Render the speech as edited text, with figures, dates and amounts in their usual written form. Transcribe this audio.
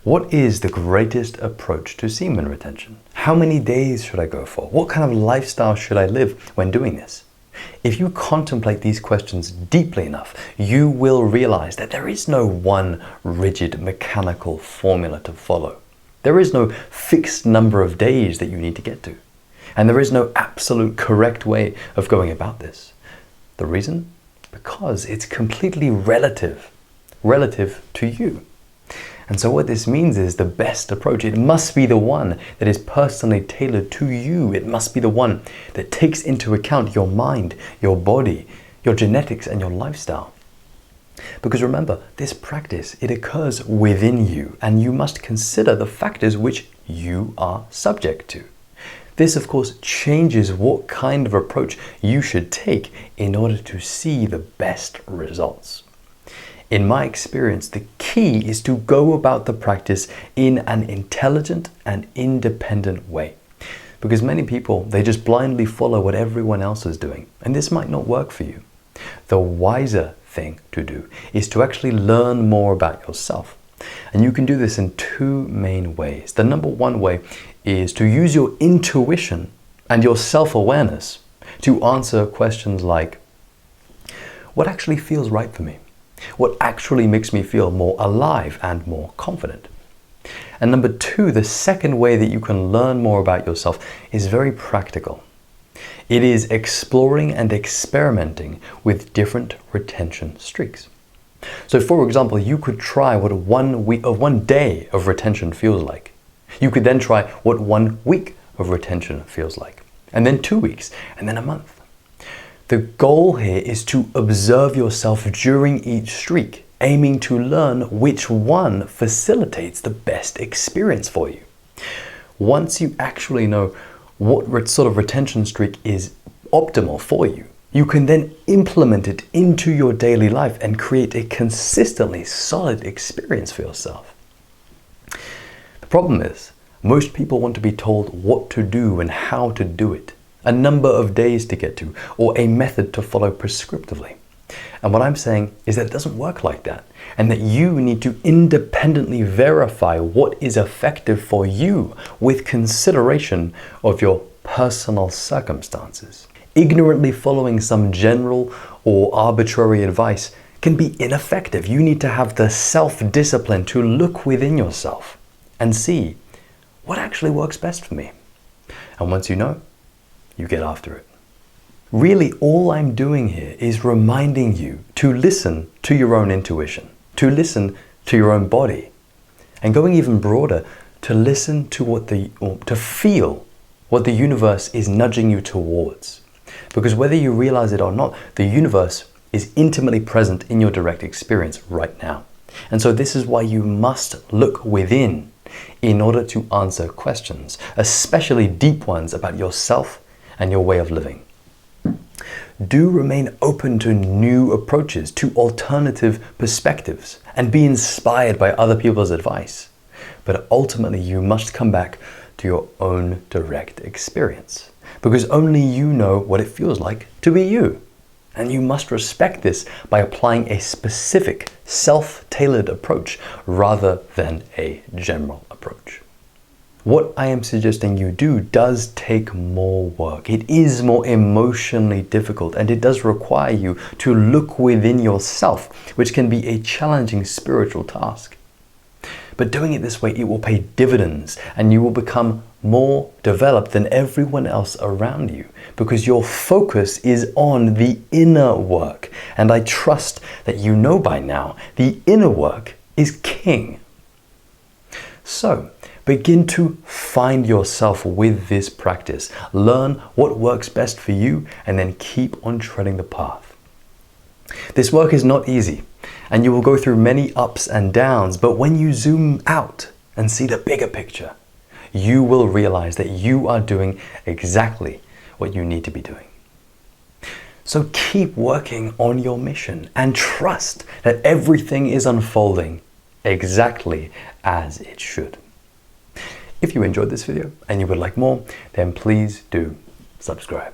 What is the greatest approach to semen retention? How many days should I go for? What kind of lifestyle should I live when doing this? If you contemplate these questions deeply enough, you will realize that there is no one rigid mechanical formula to follow. There is no fixed number of days that you need to get to. And there is no absolute correct way of going about this. The reason? Because it's completely relative to you. And so what this means is the best approach, it must be the one that is personally tailored to you. It must be the one that takes into account your mind, your body, your genetics, and your lifestyle. Because remember, this practice, it occurs within you, and you must consider the factors which you are subject to. This, of course, changes what kind of approach you should take in order to see the best results. In my experience, the key is to go about the practice in an intelligent and independent way. Because many people, they just blindly follow what everyone else is doing, and this might not work for you. The wiser thing to do is to actually learn more about yourself. And you can do this in two main ways. The number one way is to use your intuition and your self-awareness to answer questions like, what actually feels right for me? What actually makes me feel more alive and more confident? And number two, the second way that you can learn more about yourself is very practical. It is exploring and experimenting with different retention streaks. So for example, you could try what one day of retention feels like. You could then try what 1 week of retention feels like, and then 2 weeks, and then a month. The goal here is to observe yourself during each streak, aiming to learn which one facilitates the best experience for you. Once you actually know what sort of retention streak is optimal for you, you can then implement it into your daily life and create a consistently solid experience for yourself. The problem is, most people want to be told what to do and how to do it, a number of days to get to, or a method to follow prescriptively. And what I'm saying is that it doesn't work like that, and that you need to independently verify what is effective for you with consideration of your personal circumstances. Ignorantly following some general or arbitrary advice can be ineffective. You need to have the self-discipline to look within yourself and see what actually works best for me. And once you know, you get after it. Really, all I'm doing here is reminding you to listen to your own intuition, to listen to your own body, and going even broader, to listen to to feel what the universe is nudging you towards. Because whether you realize it or not, the universe is intimately present in your direct experience right now. And so this is why you must look within in order to answer questions, especially deep ones about yourself and your way of living. Do remain open to new approaches, to alternative perspectives, and be inspired by other people's advice. But ultimately, you must come back to your own direct experience, because only you know what it feels like to be you. And you must respect this by applying a specific, self-tailored approach rather than a general approach. What I am suggesting you do does take more work. It is more emotionally difficult, and it does require you to look within yourself, which can be a challenging spiritual task. But doing it this way, it will pay dividends, and you will become more developed than everyone else around you, because your focus is on the inner work. And I trust that you know by now, the inner work is king. So, begin to find yourself with this practice. Learn what works best for you, and then keep on treading the path. This work is not easy, and you will go through many ups and downs, but when you zoom out and see the bigger picture, you will realize that you are doing exactly what you need to be doing. So keep working on your mission and trust that everything is unfolding exactly as it should. If you enjoyed this video and you would like more, then please do subscribe.